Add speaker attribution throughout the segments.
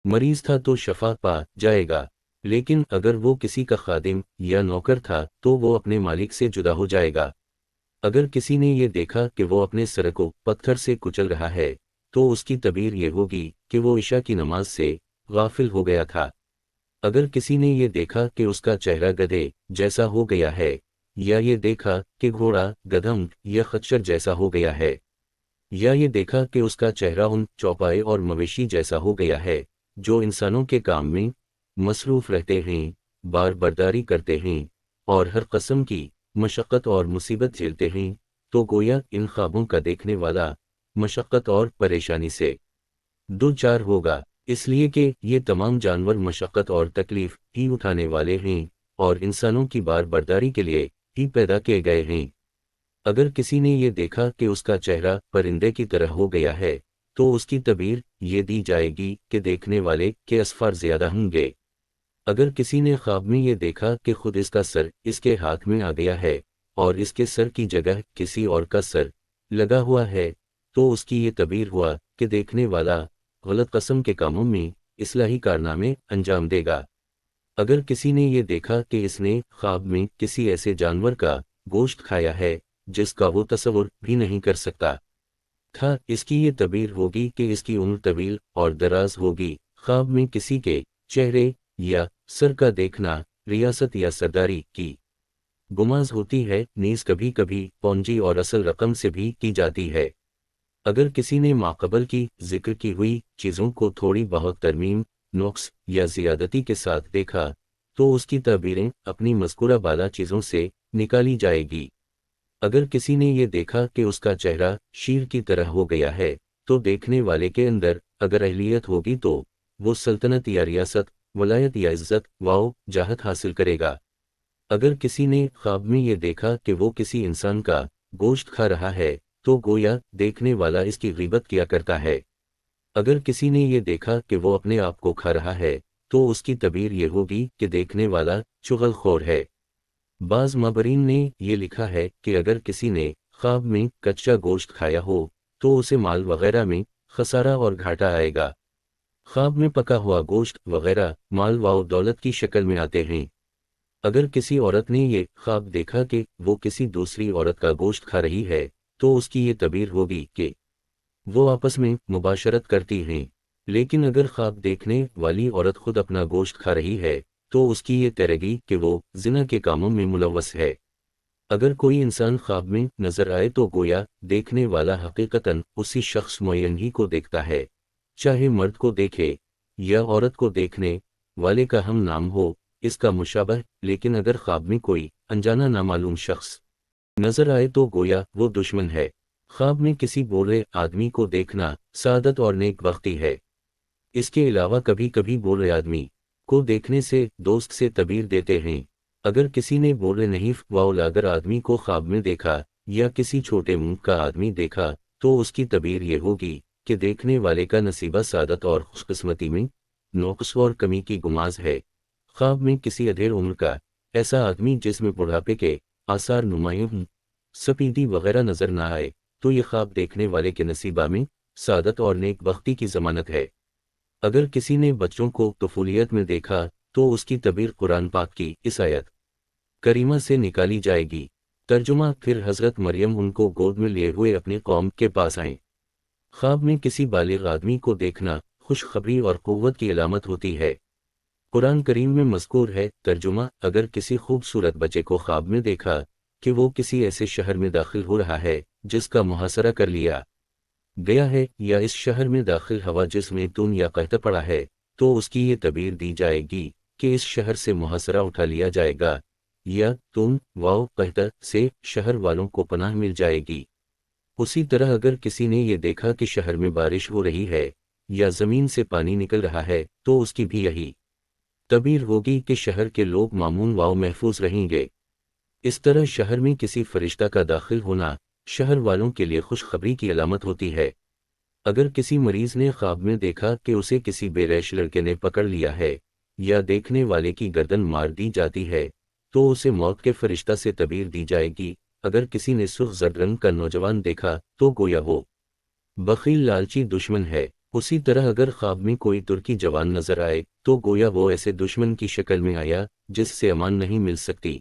Speaker 1: मरीज था तो शफा पा जाएगा, लेकिन अगर वो किसी का खादिम या नौकर था तो वो अपने मालिक से जुदा हो जाएगा। अगर किसी ने ये देखा कि वो अपने सर को पत्थर से कुचल रहा है, तो उसकी तबीर ये होगी कि वो इशा की नमाज से गाफिल हो गया था। अगर किसी ने ये देखा कि उसका चेहरा गधे जैसा हो गया है, या ये देखा कि घोड़ा गधम या खच्चर जैसा हो गया है, या ये देखा कि उसका चेहरा उन चौपाए और मवेशी जैसा हो गया है जो इंसानों के काम में मसरूफ रहते हैं, बार बर्दारी करते हैं और हर कस्म की मशक्क़त और मुसीबत झेलते हैं, तो गोया इन ख्वाबों का देखने वाला मशक्क़त और परेशानी से दो चार होगा, इसलिए कि ये तमाम जानवर मशक्क़त और तकलीफ ही उठाने वाले हैं और इंसानों की बार बर्दारी के लिए ही पैदा किए गए हैं। अगर किसी ने ये देखा कि उसका चेहरा परिंदे की तरह हो गया है, तो उसकी तबीर ये दी जाएगी कि देखने वाले के असफार ज्यादा होंगे। अगर किसी ने ख्वाब में ये देखा कि खुद इसका सर इसके हाथ में आ गया है और इसके सर की जगह किसी और का सर लगा हुआ है, तो उसकी ये तबीर हुआ कि देखने वाला गलत कस्म के कामों में इस्लाही कारनामे अंजाम देगा। अगर किसी ने ये देखा कि इसने ख्वाब में किसी ऐसे जानवर का गोश्त खाया है जिसका वो तसव्वुर भी नहीं कर सकता था, इसकी ये तबीर होगी कि इसकी उम्र तवील और दराज होगी। ख्वाब में किसी के चेहरे या सर का देखना रियासत या सरदारी की गुमाज होती है, नीज कभी कभी पौंजी और असल रकम से भी की जाती है। अगर किसी ने माक़बल की जिक्र की हुई चीज़ों को थोड़ी बहुत तरमीम, नुक्स या ज़ियादती के साथ देखा, तो उसकी तबीरें अपनी मज़कूरा बाला चीज़ों से निकाली जाएगी। अगर किसी ने ये देखा कि उसका चेहरा शीर की तरह हो गया है, तो देखने वाले के अंदर अगर अहलियत होगी तो वो सल्तनत या रियासत, वलायत या इज्जत वाओ जाहत हासिल करेगा। अगर किसी ने ख्वाब में ये देखा कि वो किसी इंसान का गोश्त खा रहा है, तो गोया देखने वाला इसकी ग़ीबत किया करता है। अगर किसी ने ये देखा कि वो अपने आप को खा रहा है, तो उसकी तबीर ये होगी कि देखने वाला चुगलखोर है। बाज़ माबरीन ने ये लिखा है कि अगर किसी ने ख्वाब में कच्चा गोश्त खाया हो, तो उसे माल वगैरह में खसारा और घाटा आएगा। ख्वाब में पका हुआ गोश्त वगैरह माल व दौलत की शक्ल में आते हैं। अगर किसी औरत ने ये ख्वाब देखा कि वो किसी दूसरी औरत का गोश्त खा रही है, तो उसकी ये तबीर होगी कि वो आपस में मुबाशरत करती हैं। लेकिन अगर ख्वाब देखने वाली औरत खुद अपना गोश्त खा रही है, तो उसकी ये तैरेगी कि वो जिना के कामों में मुलव्वस है। अगर कोई इंसान ख्वाब में नजर आए तो गोया देखने वाला हकीकतन उसी शख्स मुअय्यन ही को देखता है, चाहे मर्द को देखे या औरत को देखने वाले का हम नाम हो इसका मुशाबह। लेकिन अगर ख्वाब में कोई अनजाना नामालूम शख्स नजर आए तो गोया वो दुश्मन है। ख्वाब में किसी बोले आदमी को देखना सादत और नेक बख्ती है। इसके अलावा कभी कभी बोले आदमी को देखने से दोस्त से तबीर देते हैं। अगर किसी ने बोले नहीं वाउलागर आदमी को ख्वाब में देखा या किसी छोटे मुंह का आदमी देखा, तो उसकी तबीर ये होगी कि देखने वाले का नसीबा सादत और खुशकिस्मती में नौक़्स और कमी की गुमाज है। ख्वाब में किसी अधेड़ उम्र का ऐसा आदमी जिसमें बुढ़ापे के आसार नुमायूं हों, सपीदी वगैरह नजर ना आए, तो ये ख्वाब देखने वाले के नसीबा में सादत और नेक बख्ती की ज़मानत है। अगर किसी ने बच्चों को तफूलियत में देखा, तो उसकी तबीर कुरान पाक की इस आयत करीमा से निकाली जाएगी। तर्जुमा, फिर हज़रत मरियम उनको गोद में लिए हुए अपनी कौम के पास आए। ख्वाब में किसी बालिग आदमी को देखना खुशखबरी और क़ुव्वत की अलामत होती है। कुरान करीम में मज़कूर है। तर्जुमा, अगर किसी खूबसूरत बच्चे को ख्वाब में देखा कि वो किसी ऐसे शहर में दाखिल हो रहा है जिसका मुहासरा कर लिया गया है, या इस शहर में दाखिल हवा जिसमें तून या कहता पड़ा है, तो उसकी ये तबीर दी जाएगी कि इस शहर से मुहासरा उठा लिया जाएगा, या तून वाओ कहता से शहर वालों को पनाह मिल जाएगी। उसी तरह अगर किसी ने ये देखा कि शहर में बारिश हो रही है या ज़मीन से पानी निकल रहा है, तो उसकी भी यही तबीर होगी कि शहर के लोग मामून वाओ महफूज रहेंगे। इस तरह शहर में किसी फरिश्ता का दाखिल होना शहर वालों के लिए खुशखबरी की अलामत होती है। अगर किसी मरीज ने ख्वाब में देखा कि उसे किसी बेरैश लड़के ने पकड़ लिया है या देखने वाले की गर्दन मार दी जाती है, तो उसे मौत के फरिश्ता से तबीर दी जाएगी। अगर किसी ने सुर्ख ज़र्द रंग का नौजवान देखा, तो गोया वो बखील लालची दुश्मन है। اسی طرح اگر خواب میں کوئی ترکی جوان نظر آئے تو گویا وہ ایسے دشمن کی شکل میں آیا جس سے امان نہیں مل سکتی،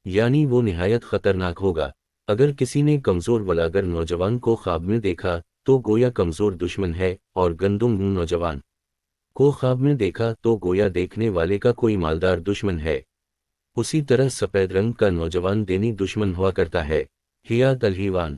Speaker 1: یعنی وہ نہایت خطرناک ہوگا۔ اگر کسی نے کمزور ولاگر نوجوان کو خواب میں دیکھا تو گویا کمزور دشمن ہے، اور گندم نوجوان کو خواب میں دیکھا تو گویا دیکھنے والے کا کوئی مالدار دشمن ہے۔ اسی طرح سفید رنگ کا نوجوان دینی دشمن ہوا کرتا ہے۔ حیات الحیوان